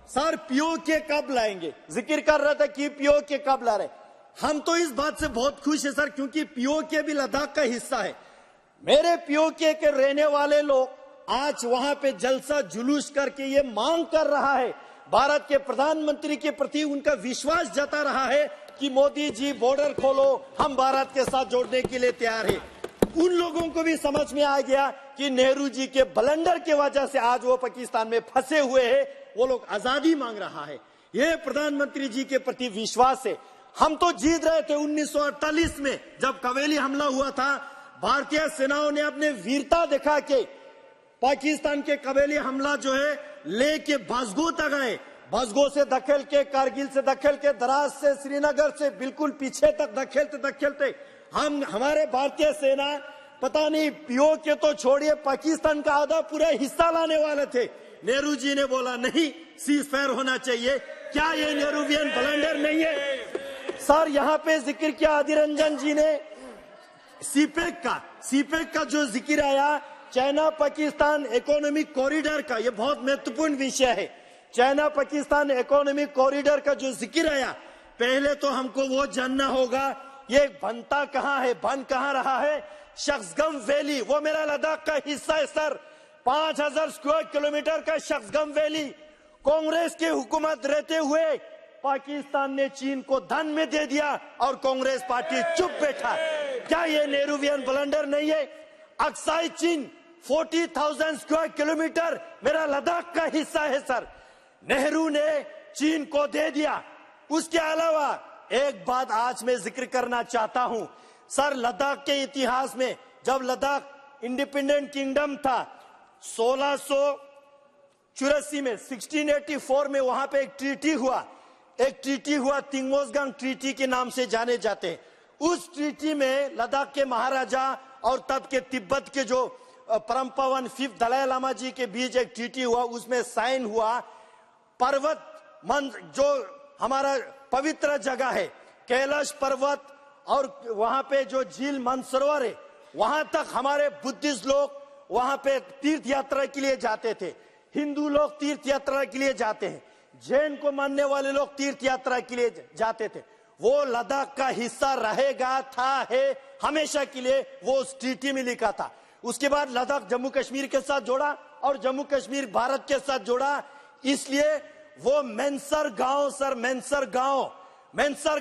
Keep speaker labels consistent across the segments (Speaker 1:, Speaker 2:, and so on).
Speaker 1: Sir PoK कब लाएंगे? जिक्र कर रहा था कि पीओके कब ला रहे। हम तो इस बात से बहुत खुश है सर, क्योंकि पीओके भी लद्दाख का हिस्सा है। मेरे पीओके के रहने वाले लोग आज वहां पे जलसा जुलूस करके ये मांग कर रहा है, भारत के प्रधानमंत्री के प्रति उनका विश्वास जता रहा है कि मोदी जी बॉर्डर खोलो, हम भारत के साथ जोड़ने के लिए तैयार है। उन लोगों को भी समझ में आ गया कि नेहरू जी के ब्लंडर की वजह से आज वो पाकिस्तान में फंसे हुए हैं, वो लोग आजादी मांग रहा है। ये प्रधानमंत्री जी के प्रति विश्वास है। हम तो जीत रहे थे 1948 में जब कवेली हमला हुआ था। भारतीय सेनाओं ने अपने वीरता दिखा के पाकिस्तान के कवेली हमला जो है लेके बसगो तक आए, बसगो से धकेल के, कारगिल से धकेल के, द्रास से, श्रीनगर से बिल्कुल पीछे तक धकेलते धकेलते हमारे भारतीय सेना पता नहीं पीओके तो छोड़िए पाकिस्तान का आधा पूरा हिस्सा लाने वाले थे। नेहरू जी ने बोला नहीं, सीज फायर होना चाहिए। क्या ये नेहरूवियन ब्लंडर नहीं है? सर यहाँ पे जिक्र किया अधीर रंजन जी ने सीपेक का जो जिक्र आया, चाइना पाकिस्तान इकोनॉमिक कॉरिडोर का, ये बहुत महत्वपूर्ण विषय है। चाइना पाकिस्तान इकोनॉमिक कॉरिडोर का जो जिक्र आया, पहले तो हमको वो जानना होगा ये बनता कहाँ है, बन कहाँ रहा है। शख्सगम वैली वो मेरा लद्दाख का हिस्सा है सर। 5000 स्क्वायर किलोमीटर का शख्सगम वैली कांग्रेस की हुकूमत रहते हुए पाकिस्तान ने चीन को धन में दे दिया और कांग्रेस पार्टी चुप बैठा। क्या ये नेहरूवियन ब्लंडर नहीं है? अक्साई चीन 40,000 स्क्वायर किलोमीटर मेरा लद्दाख का हिस्सा है सर। नेहरू ने चीन को दे दिया। उसके अलावा एक बात आज मैं जिक्र करना चाहता हूं सर, लद्दाख के इतिहास में जब लद्दाख इंडिपेंडेंट किंगडम था 1684 में, 1684 में वहां पे एक ट्रीटी हुआ तिंगमोजगांग ट्रीटी के नाम से जाने जाते हैं। उस ट्रीटी में लद्दाख के महाराजा और तब के तिब्बत के जो परम पावन 5th दलाई लामा जी के बीच एक ट्रीटी हुआ, उसमें साइन हुआ। पर्वत जो हमारा पवित्र जगह है कैलाश पर्वत और वहां पे जो झील मानसरोवर है, वहां तक हमारे बुद्धिस्ट लोग वहां पे तीर्थ यात्रा के लिए जाते थे, हिंदू लोग तीर्थ यात्रा के लिए जाते हैं, जैन को मानने वाले लोग तीर्थ यात्रा के लिए जाते थे। वो लद्दाख का हिस्सा रहेगा, है हमेशा के लिए, वो उस ट्रीटी में लिखा था। उसके बाद लद्दाख जम्मू कश्मीर के साथ जोड़ा और जम्मू कश्मीर भारत के साथ जोड़ा। इसलिए वो मेंसर गांव सर, मेंसर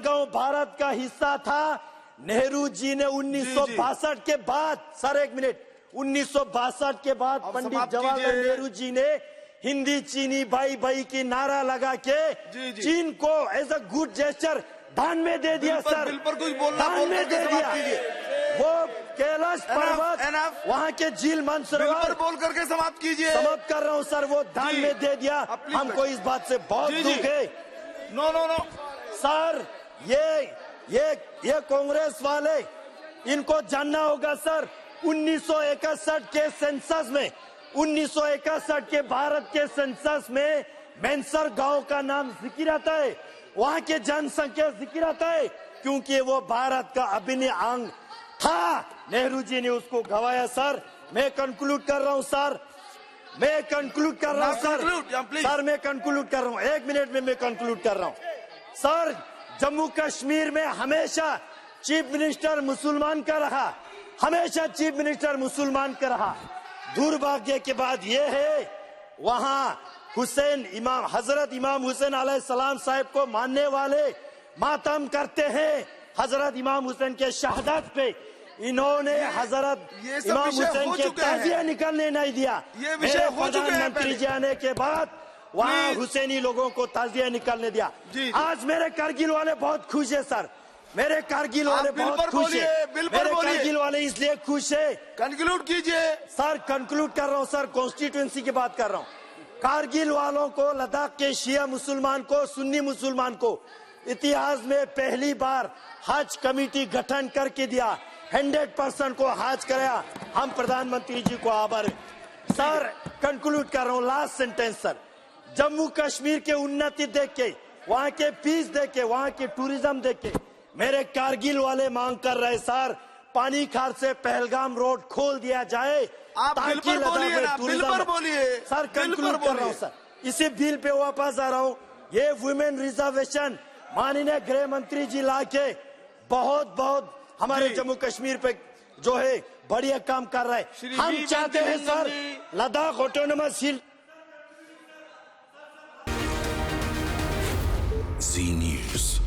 Speaker 1: गांव भारत का हिस्सा था। नेहरू जी ने 1962 के बाद, सर एक मिनट, 1962 के बाद पंडित जवाहरलाल नेहरू जी ने हिंदी चीनी भाई भाई की नारा लगा के चीन को एज अ गुड जेस्चर दान में दे दिया सर, दान में दे दिया। वो कैलाश पर्वत, वहाँ के झील मानसरोवर
Speaker 2: बोल करके समाप्त कीजिए।
Speaker 1: समाप्त कर रहा हूँ सर, वो दान में दे दिया। हमको इस बात से बहुत दुख है।
Speaker 2: नो
Speaker 1: सर ये कांग्रेस वाले, इनको जानना होगा सर, 1961 के सेंसस में, 1961 के भारत के सेंसस में मेंसर गांव का नाम जिक्र आता है, वहां के जनसंख्या जिक्र आता है, क्योंकि वो भारत का अभिन्न अंग था। नेहरू जी ने उसको गवाया सर। मैं कंक्लूड कर रहा हूं सर, मैं कंक्लूड कर रहा हूं सर, मैं कंक्लूड कर रहा हूं, 1 मिनट में मैं कंक्लूड कर रहा हूं सर। जम्मू कश्मीर में हमेशा चीफ मिनिस्टर मुसलमान का रहा, हमेशा चीफ मिनिस्टर मुसलमान का रहा। दुर्भाग्य के बाद ये है, वहां हजरत इमाम हुसैन अलैहिस्सलाम साहब को मानने वाले मातम करते हैं। हजरत इमाम हुसैन के शहादत पे इन्होंने हजरत इमाम हुसैन के ताजिया निकलने नहीं दिया। मेरे प्रधानमंत्री जी आने के बाद वहाँ हुसैनी लोगों को ताजिया निकलने दिया। आज मेरे कारगिल वाले बहुत खुश है सर, मेरे कारगिल वाले बहुत खुश है, मेरे कारगिल वाले इसलिए खुश है।
Speaker 2: कंक्लूड कीजिए
Speaker 1: सर, कंक्लूड कर रहा हूँ सर, कॉन्स्टिट्यूएंसी की बात कर रहा हूँ। कारगिल वालों को, लद्दाख के शिया मुसलमान को, सुन्नी मुसलमान को इतिहास में पहली बार हज कमेटी गठन करके दिया, 100% को हज कराया। हम प्रधानमंत्री जी को आभार। सर कंक्लूड कर रहा हूँ, last sentence sir. Jammu Kashmir के उन्नति देख के, वहाँ के पीस देख के, वहाँ के टूरिज्म देख के मेरे कारगिल वाले मांग कर रहे सर, पानी खार से पहलगाम रोड खोल दिया जाए
Speaker 2: आप
Speaker 1: ताकि लद्दाख में टूरिज्म।
Speaker 2: बोलिए
Speaker 1: सर कंक्लूड कर रहा हूँ सर, इसी बिल पे वापस आ रहा हूँ। ये वुमेन रिजर्वेशन माननीय गृह मंत्री जी लाके बहुत बहुत हमारे
Speaker 2: जी।
Speaker 1: जम्मू कश्मीर पे जो है बढ़िया काम कर रहा है।
Speaker 2: श्री
Speaker 1: हम
Speaker 2: वी
Speaker 1: चाहते हैं
Speaker 2: Venkateshwar
Speaker 1: sir
Speaker 2: ji.
Speaker 1: Ladakh autonomous hill
Speaker 3: Z News.